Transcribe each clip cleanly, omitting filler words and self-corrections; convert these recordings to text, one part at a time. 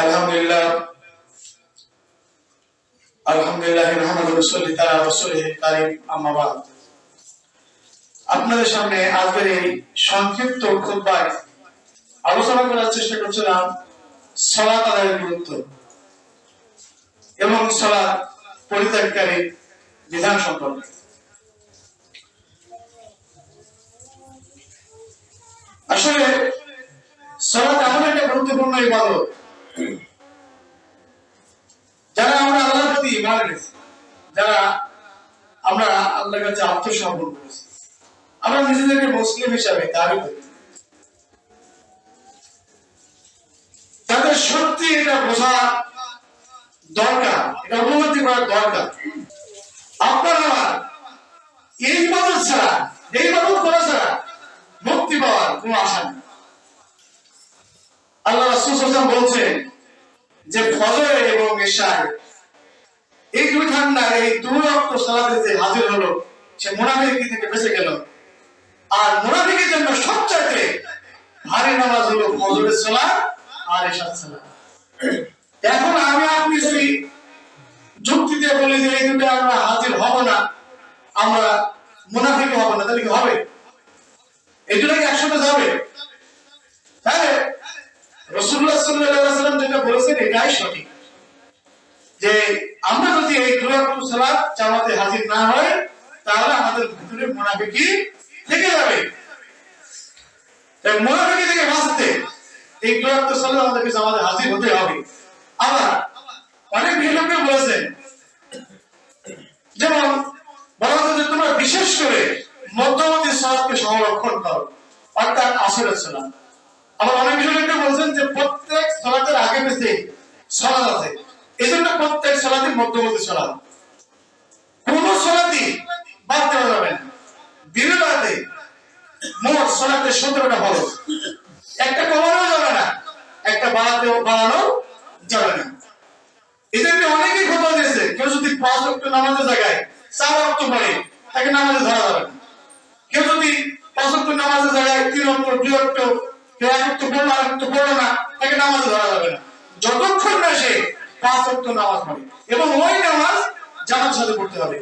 আলহামদুলিল্লাহ আলহামদুলিল্লাহ নাহমাদুহু ওয়া নুসাল্লি আলা রাসূলিল কারীম আম্মা বাদ। আপনাদের সামনে আজকের এই সংক্ষিপ্ত খুতবায় আলোচনা করার চেষ্টা করছিলাম সালাত আদায়ের গুরুত্ব এবং সালাত পরিত্যাগকারী বিধান সম্পর্কে। আসলে সালাত এমন একটা গুরুত্বপূর্ণ ইবাদত, যারা আমরা আল্লাহর প্রতি ঈমান এনেছি, যারা আমরা আল্লাহর কাছে আত্মসমর্পণ করেছি, আমরা নিজেদেরকে মুসলিম হিসাবে দাবি করি, তাদের সত্যি এটা বোঝা দরকার, এটা উপলব্ধি করা দরকার। আপনার আমার এই ইবাদত ছাড়া, এই ইবাদত করা ছাড়া মুক্তি পাওয়ার কোনো আশা নেই। আল্লাহ রাসূল সাল্লাল্লাহু আলাইহি ওয়াসাল্লাম বলছেন যে ফজর এবং ইশায় এই দুই ঠান্ডা, এই দুই ওয়াক্ত সালাতে যে হাজির হলো, সে মুনাফিকি থেকে বেঁচে গেল। আর মুনাফিকের জন্য সবচাইতে ভারী নামাজ হলো ফজরের সালাত আর ইশার সালাত। এখন আমি আপনি যদি যুক্তি দিয়ে বলি যে এই দুটো আমরা হাজির হব না, আমরা মুনাফিক হব না, তাহলে কি হবে? এই দুটো কি একসাথে যাবে? তাহলে রাসূলুল্লাহ সাল্লাল্লাহু আলাইহি ওয়াসাল্লাম যেটা বলেছেন এটাই সঠিক, যে আমরা যদি এই দুই ওয়াক্ত সালাত জামাতে হাজির না হয়, তাহলে আমাদের ভিতরে মুনাফিকি থেকে যাবে। এই মুনাফিকি থেকে বাঁচতে এই দুই ওয়াক্ত সালাত আমাদেরকে জামাতে হাজির হতে হবে। আবার অনেক লোকে বলেছেন, যেমন বলা হচ্ছে যে তোমরা বিশেষ করে মধ্যবর্তী সালাতকে সংরক্ষণ করো, অর্থাৎ আসরের সালাত। আবার অনেক লোকে বলছেন যে প্রত্যেক সালাতের আগে পিছে সালাত আছে, এজন্য প্রত্যেক সালাতে মধ্যবর্তী সালাত, কোন সালাতই বাদ দেওয়া যাবে না। দিনের রাতে মোট সালাতে 17টা ফরজ, একটা কমানো যাবে না, একটা বাড়ানো যাবে না। এজন্য অনেকেই ফতোয়া দিয়েছে, কেউ যদি 5 ওয়াক্ত নামাজের জায়গায় 4 ওয়াক্ত পড়ে, তাকে নামাজে ধরা যাবে না। কেউ যদি 5 ওয়াক্ত নামাজের জায়গায় 3 ওয়াক্ত 2 ওয়াক্ত, কেউ 1 ওয়াক্ত পড়লো আর 1 ওয়াক্ত পড়লো না, তাকে নামাজে ধরা যাবে না, যতক্ষণ না সে 5 ওয়াক্ত নামাজ পড়ে, এবং ওই নামাজ জামাতের সাথে পড়তে হবে।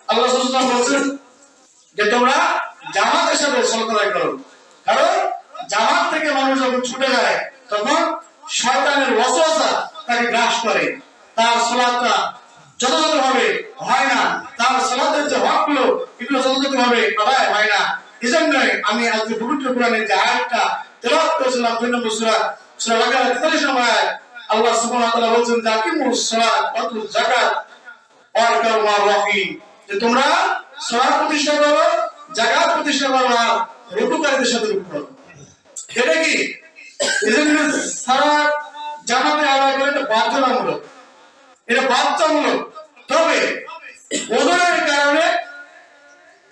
আল্লাহ রাসূল সাল্লাল্লাহু আলাইহি ওয়াসাল্লাম বলেছেন যে তোমরা জামাতের সাথে সালাত আদায় করো, কারণ জামাত থেকে মানুষ যখন ছুটে যায় তখন শয়তানের ওয়াসওয়াসা তাকে গ্রাস করে, তার সালাতটা যথাযথভাবে হয় না, তার সালাতের যে হকগুলো এগুলো যথাযথভাবে আদায় হয় না। এজন্যই আমি আজকে পবিত্র কোরআনের যে আয়াতটা তেলাওয়াত করেছিলাম 2 নম্বর সূরা বাকারা 43 নম্বর আয়াত, আল্লাহ সুবহানাহু ওয়া তাআলা বলেছেন যে আকিমুস সালাত ওয়া আতুজ যাকাত ওয়ারকাউ মা রাকিন, যে তোমরা সালাত প্রতিষ্ঠা করো, যাকাত প্রতিষ্ঠা করো, আর রুকুকারীদের সাথে রুকু করো। এটা কি? এজন্য সালাত জামাতে আদায় করা এটা বাধ্যতামূলক, এটা বাধ্যতামূলক। তবে ওজনের কারণে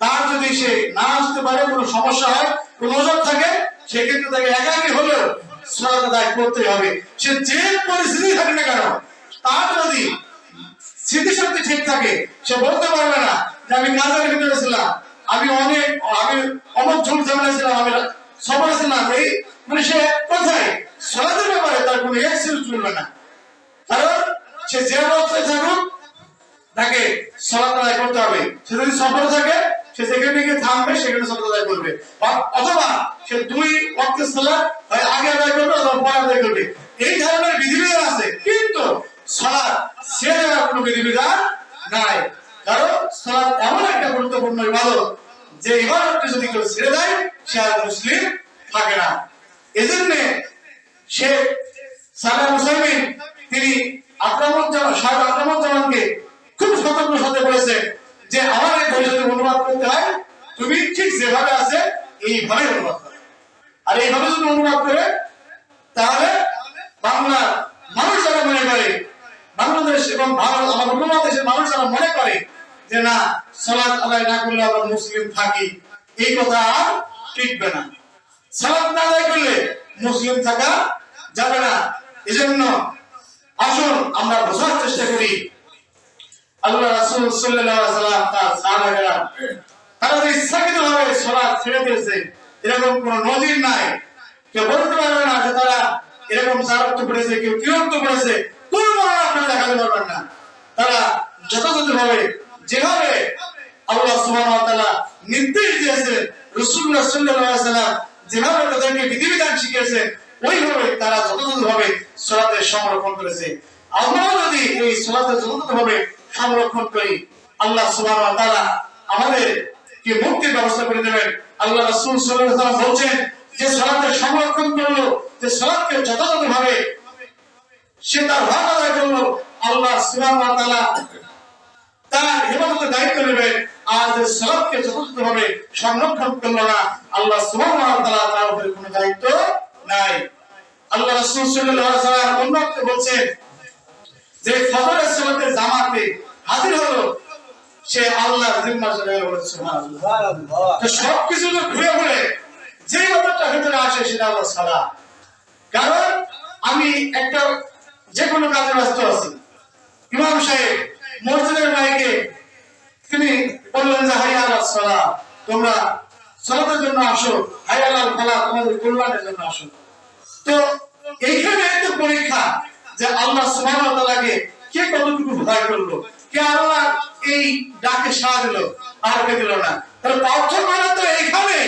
তার যদি সে না আসতে পারে, কোনো সমস্যা হয়, কোনো ওজন থাকে, সেক্ষেত্রে তাকে একাকী হলেও সালাত আদায় করতে হবে। সে যে পরিস্থিতি থাকে না কেন, তার যদি স্মৃতিশক্তি ঠিক থাকে, সে বলতে পারবে না যে আমি কাজের ভিতরে ছিলাম, আমি অনেক ঝুল ঝামেলা ছিলাম, আমি সফরে ছিলাম, এই মানে সে কোথায় সালাতের ব্যাপারে তার কোনো এক্সকিউজ চলবে না। কারণ সে যে অবস্থায় থাকুক তাকে সালাত আদায় করতে হবে। সে যদি সফরে থাকে, সে যেখানে গিয়ে থামবে সেখানে সালাত আদায় করবে, অথবা সে 2 ওয়াক্তের সালাত হয় আগে আদায় করবে অথবা পরে আদায় করবে। এই ধরনের বিধিবিধান আছে, কিন্তু সালাত ছেড়ে দেওয়ার কোনো বিধিবিধান নাই। কারণ সালাত এমন একটা গুরুত্বপূর্ণ ইবাদত, যে ইবাদতটি যদি কেউ ছেড়ে দেয় সে আর মুসলিম থাকে না। এজন্য শেখ সালেহ মুসাইমিন তিনি আক্রমণকে খুব সতর্কের সাথে বলেছেন যে আমার এই বই যদি অনুবাদ করতে হয়, তুমি ঠিক যেভাবে আছে এইভাবে অনুবাদ করো, আর এইভাবে যদি অনুবাদ করে, তাহলে বাংলা মানুষ যারা মনে করে, বাংলাদেশ এবং ভারত আমার উপমহাদেশের মানুষ যারা মনে করে যে না সালাত আদায় না করলে আমরা মুসলিম থাকি, এই কথা আর টিকবে না। সালাত না আদায় করলে মুসলিম থাকা যাবে না। এজন্য আসুন আমরা বোঝার চেষ্টা করি, আল্লাহ রাসূল সাল্লাল্লাহু আলাইহি ওয়াসাল্লাম তার সাহাবারা তারা যে ইচ্ছাকৃতভাবে সালাত ছেড়ে দিয়েছে, এরকম কোনো নজির নাই। কেউ বলতে পারবে না যে তারা এরকম চারত্ব করেছে, কেউ তিরত্ব করেছে, কোন বর্ণনা আপনারা দেখাতে পারবেন না। তারা যথাযথভাবে যেভাবে আল্লাহ সুবহানাহু ওয়া তাআলা নির্দেশ দিয়েছে, রাসূলুল্লাহ সাল্লাল্লাহু আলাইহি ওয়াসাল্লাম যেভাবে তাদেরকে বিধিবিধান শিখিয়েছেন, ওইভাবে তারা যথাযথভাবে সালাতের সংরক্ষণ করেছে। আমরা যদি এই সালাতের যথাযথভাবে সংরক্ষণ করি, আল্লাহ সুবহানাহু ওয়া তাআলা আমাদের কে মুক্তির ব্যবস্থা করে দেবেন। আল্লাহ রাসূল সাল্লাল্লাহু আলাইহি ওয়াসাল্লাম বলেন যে সালাতের সংরক্ষণ করলো, যে সালাতকে যথাযথভাবে সে তার হক আদায় করলো, আল্লাহ সুবহানাহু ওয়া তাআলা তার ইবাদতের দায়িত্ব নেবেন। আর যে সালাতকে যথাযথভাবে সংরক্ষণ করলো না, আল্লাহ সুবহানাহু ওয়া তাআলা তার উপরে কোনো দায়িত্ব নাই। আল্লাহ রাসূল সাল্লাল্লাহু আলাইহি ওয়াসাল্লাম অন্যত্র বলেন যে ফজরের সালাতে জামাতে হাজির হলো, সে আল্লাহর জিম্মা চলে গেল। সুবহানাল্লাহ। তো সবকিছু তো ঘুরে ঘুরে যে ব্যাপারটা ভিতরে আসে সেটা হলো সালাত। কারণ আমি একটা যে কোনো কাজে ব্যস্ত আছি, ইমাম সাহেব মসজিদের মাইকে তিনি বললেন যে হাইয়া আলাস সালাত, তোমরা সালাতের জন্য আসো, হাইয়া আলাল ফালাহ, তোমাদের কল্যাণের জন্য আসো। তো এইখানে একটা পরীক্ষা যে আল্লাহ সুবহানাহু ওয়া তাআলাকে কে কতটুকু ভয় করলো, কে আল্লাহ এই ডাকে সাড়া দিল আর কে দিল না। তাহলে পার্থক্য তো এইখানে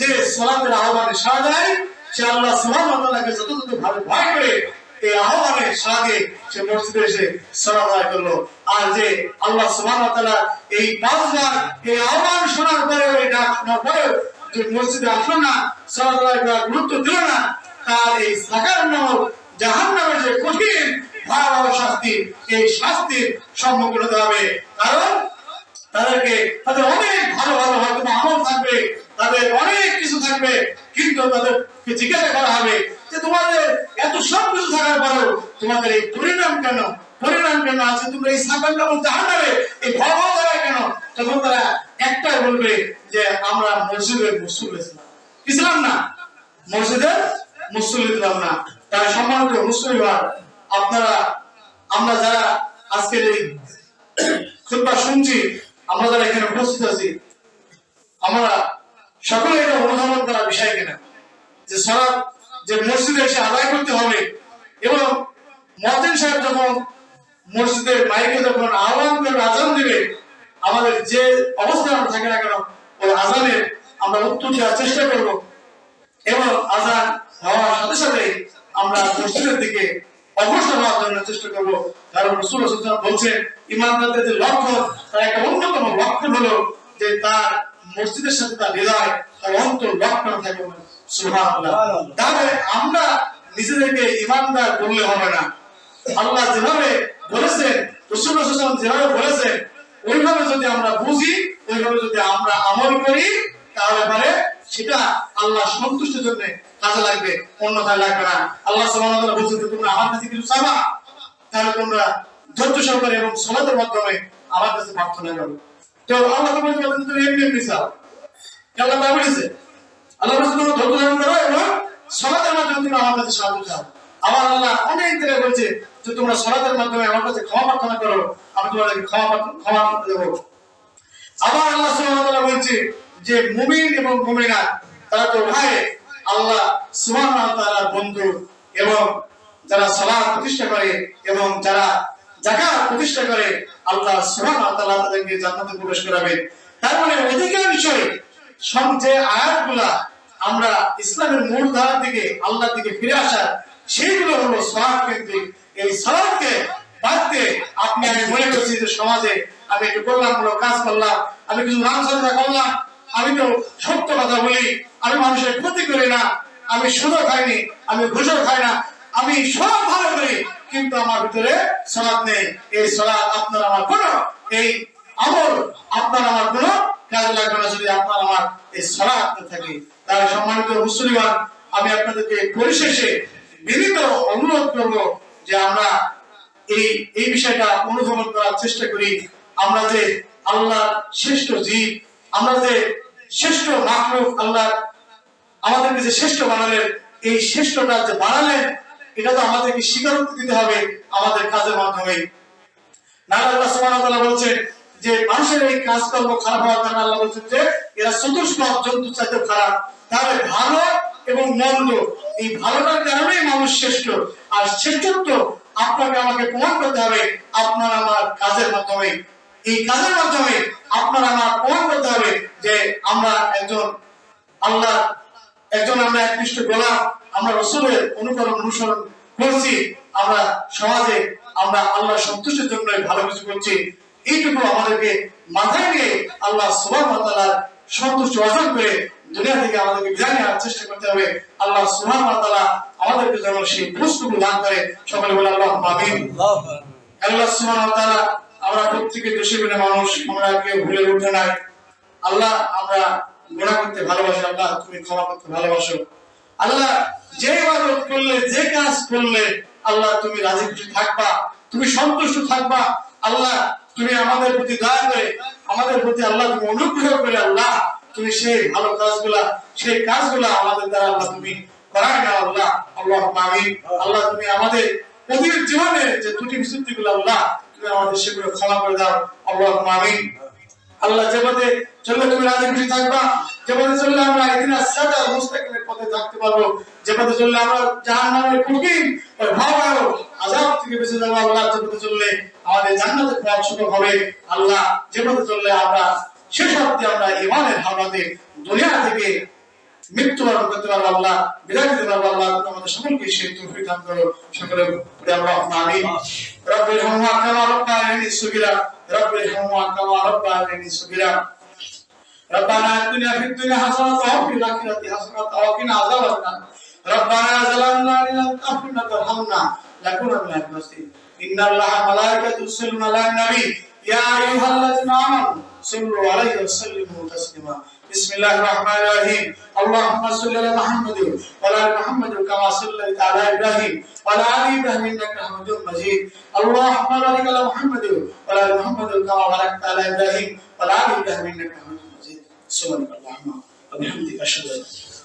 যে সালাতের আহ্বানে সাড়া দেয় সে আল্লাহ সুবহানাহু ওয়া তাআলাকে যথাযথভাবে ভয় করে এই আহ্বানে সাড়া দিয়ে সে মসজিদে এসে সালাত আদায় করলো। আর যে আল্লাহ সুবহানাহু ওয়া তাআলা এই পাঁচবার এই আহ্বান শোনার পরে ওই ডাক শোনার পরে যে মসজিদে আসলো না, সালাত আদায় করার গুরুত্ব দিল না, তার এই সাকার নামক জাহান্নামের যে কঠিন ভয়াবহ শাস্তি, এই শাস্তির সম্মুখীন হতে হবে। কারণ তাদেরকে তাদের অনেক ভালো ভালো হয়তো আমল থাকবে, তাদের অনেক কিছু থাকবে, কিন্তু তাদেরকে জিজ্ঞাসা করা হবে যে তোমাদের এত সব কিছু থাকার পরেও তোমাদের এই পরিণাম কেন, পরিণাম কেন আছে, তোমরা এই সাকার নামক জাহান্নামে এই ভয়াবহ জায়গায় কেন? তখন তারা একটাই বলবে যে আমরা মসজিদের মুসল্লি ছিলাম না, মসজিদের মুসল্লি ছিলাম না। তাই সম্মানিত মুসলিম ভাই, আপনারা আমরা যারা আজকের এই খুতবা শুনছি, আমরা যারা এখানে উপস্থিত আছি, আমরা সকলে এটা অনুধাবন করার বিষয় কিনা যে সালাত যে মসজিদে এসে আদায় করতে হবে, এবং মুয়াজ্জিন সাহেব যখন মসজিদের মাইকে যখন আহ্বান করে আযান দিবে, আমাদের যে অবস্থায় আমরা থাকি না কেন ওই আযানের আমরা উত্তর দেওয়ার চেষ্টা করব, এবং আযান হওয়ার সাথে সাথে আমরা মসজিদের দিকে অগ্রসর হওয়ার জন্য চেষ্টা করব। কারণ রাসূল সাল্লাল্লাহু আলাইহি ওয়াসাল্লাম বলছেন ইমানদারদের যে লক্ষণ, তার একটা অন্যতম লক্ষণ হলো যে তার মসজিদের সাথে তার হৃদয়, তার অন্তর লক্ষণ থাকবে। সুবহানাল্লাহ। তাহলে আমরা নিজেদেরকে ইমানদার বললে হবে না। আল্লাহ যেভাবে বলেছেন, রাসূল সাল্লাল্লাহু আলাইহি ওয়াসাল্লাম যেভাবে বলেছেন, ওইভাবে যদি আমরা বুঝি, ওইভাবে যদি আমরা আমল করি, তাহলে পরে সেটা আল্লাহ সন্তুষ্টির জন্য কাজে লাগবে, অন্যথায় লাগবে না। আল্লাহ সুবহানাহু ওয়া তাআলা বলেছেন তোমরা আমার কাছে কিছু চাবা, তাহলে তোমরা ধৈর্য সহকারে এবং সালাতের মাধ্যমে আমার কাছে প্রার্থনা করো। তো আল্লাহ তো বলেছেন তুমি এমনি চাও, আল্লাহ তা বলেছে, আল্লাহ বলেছে তোমরা ধৈর্য ধারণ করো এবং সালাতের মাধ্যমে তুমি আমার কাছে সাহায্য চাও। আবার আল্লাহ অনেক জায়গায় বলছে যে তোমরা সালাতের মাধ্যমে আমার কাছে ক্ষমা প্রার্থনা করো, আমি তোমাদেরকে ক্ষমা দেব। আবার আল্লাহ সুবহানাহু ওয়া তাআলা বলছে যে মুমিন এবং মুমিনাত তারা তো ভাই আল্লাহ সুবহানাহু ওয়া তাআলার বন্ধু, এবং যারা সালাত প্রতিষ্ঠা করে এবং যারা যাকাত প্রতিষ্ঠা করে আল্লাহ সুবহানাহু ওয়া তাআলা তাদেরকে জান্নাতে প্রবেশ করাবেন। তার মানে অধিকাংশই যে আয়াতগুলা আমরা ইসলামের মূল ধারা থেকে আল্লাহর দিকে ফিরে আসার, সেইগুলো হলো সালাত কেন্দ্রিক। এই সালাতকে বাদ দিয়ে আপনি আমি মনে করছি যে সমাজে আমি একটু কল্যাণমূলক কাজ করলাম, আমি কিছু নাম সাজা করলাম, আমি তো সত্য কথা বলি, আমি মানুষের ক্ষতি করি না, আমি সুদও খাইনি, আমি ঘুষও খাই না, আমি সব ভালো করি, কিন্তু আমার ভিতরে সালাত নেই। এই সালাত আপনার আমার কোনো, এই আমল আপনার আমার কোনো কাজে লাগবে না যদি আপনার আমার এই সালাত না থাকে। তাই সম্মানিত মুসলিমান, আমি আপনাদেরকে পরিশেষে বিনীত অনুরোধ করব যে আমরা এই বিষয়টা অনুধাবন করার চেষ্টা করি। আমরা যে আল্লাহর শ্রেষ্ঠ জীব, আমরা যে শ্রেষ্ঠ মাখলুক, আল্লাহ আমাদেরকে যে শ্রেষ্ঠ বানালেন, এই শ্রেষ্ঠটা যে বানালেন এটা তো আমাদেরকে স্বীকারোক্তি দিতে হবে আমাদের কাজের মাধ্যমে। না আল্লাহ সুবহানাহু ওয়া তাআলা বলছেন যে মানুষের এই কাজকর্ম খারাপ হওয়ার কারণে আল্লাহ বলছেন যে এরা চতুষ্পদ জন্তু চাইতে খারাপ। তাহলে ভালো এবং মন্দ, এই ভালোটার কারণেই মানুষ শ্রেষ্ঠ। আর শ্রেষ্ঠত্ব আপনাকে আমাকে প্রমাণ করতে হবে আপনার আমার কাজের মাধ্যমে। এই কাজের মাধ্যমে আপনার আমার প্রমাণ করতে হবে যে আমরা আল্লাহ আমরা একনিষ্ঠ গোলাম, আমরা রাসূলের অনুসরণ করছি, আমরা সমাজে আমরা আল্লাহ সন্তুষ্টির জন্য ভালো কিছু করছি। এইটুকু আমাদেরকে মাথায় নিয়ে আল্লাহ সুবহানাহু ওয়া তাআলার সন্তুষ্টি অর্জন করে দুনিয়া থেকে আমাদেরকে বিদায় নেওয়ার চেষ্টা করতে হবে। আল্লাহ সুবহানাহু ওয়া তাআলা আমাদেরকে যেন সেই বুঝটুকু দান করে। সকলে বলে আল্লাহুম্মা আমিন। আল্লাহ সুবহানাহু ওয়া তাআলা, আমরা প্রত্যেকে দেশে বিনা মানুষ, আমরা কেউ ভুলে উঠে নাই। আল্লাহ, আমরা গুনাহ করতে ভালোবাসি, আল্লাহ তুমি ক্ষমা করতে ভালোবাসো। আল্লাহ, যে ইবাদত করলে, যে কাজ করলে আল্লাহ তুমি রাজি খুশি থাকবা, তুমি সন্তুষ্ট থাকবা। আল্লাহ, তুমি আমাদের প্রতি দয়া করে, আমাদের প্রতি আল্লাহ তুমি অনুগ্রহ করে আল্লাহ তুমি সেই ভালো কাজগুলা, সেই কাজগুলা আমাদের দ্বারা আল্লাহ তুমি করায় নাও। আল্লাহ, আল্লাহুম্মা আমিন। আল্লাহ, তুমি আমাদের প্রতি জীবনে যে ত্রুটি বিচ্যুতিগুলো আল্লাহ তুমি আমাদের সেগুলো ক্ষমা করে দাও। আল্লাহুম্মা আমিন। আল্লাহ, যে পথে চললে তুমি রাজি খুশি থাকবা, যে পথে চললে আমরা ইহদিনাস সিরাতাল মুস্তাকিমের পথে থাকতে পারবো, যে পথে চললে আমরা জাহান্নামের কঠিন ভয়াবহ আযাব থেকে বেঁচে যাবো। আল্লাহ, যে পথে চললে আমাদের জান্নাতের পথ সুগম হবে। আল্লাহ, যে পথে চললে আমরা শেষ অবধি আমরা ঈমানের হাওলাতে দুনিয়া থেকে মৃত্যুবরণ করতে পারবো, আল্লাহ বিদায় দিতে পারবো। আল্লাহ, তুমি আমাদের সকলকে সেই তৌফিক দান করো। সকলে পড়ে আমরা আমিন। রব্বির হামহুমা কামা রাব্বায়ানি সগীরা, রব্বির হামহুমা কামা রাব্বায়ানি সগীরা। ربنا آتنا في الدنيا حسنة وفي الآخرة حسنة وقنا عذاب النار. ربنا ظلمنا إن لم تغفر لنا وترحمنا لنكونن من الخاسرين. إن الله وملائكته يصلون على النبي يا أيها الذين آمنوا صلوا عليه وسلموا تسليما. بسم الله الرحمن الرحيم. اللهم صل على محمد وعلى آل محمد كما صليت على إبراهيم وعلى آل إبراهيم إنك حميد مجيد. اللهم بارك على محمد وعلى آل محمد كما باركت على إبراهيم وعلى آل إبراهيم إنك حميد مجيد. سبحانك اللهم وبحمدك أشهد أن لا إله إلا أنت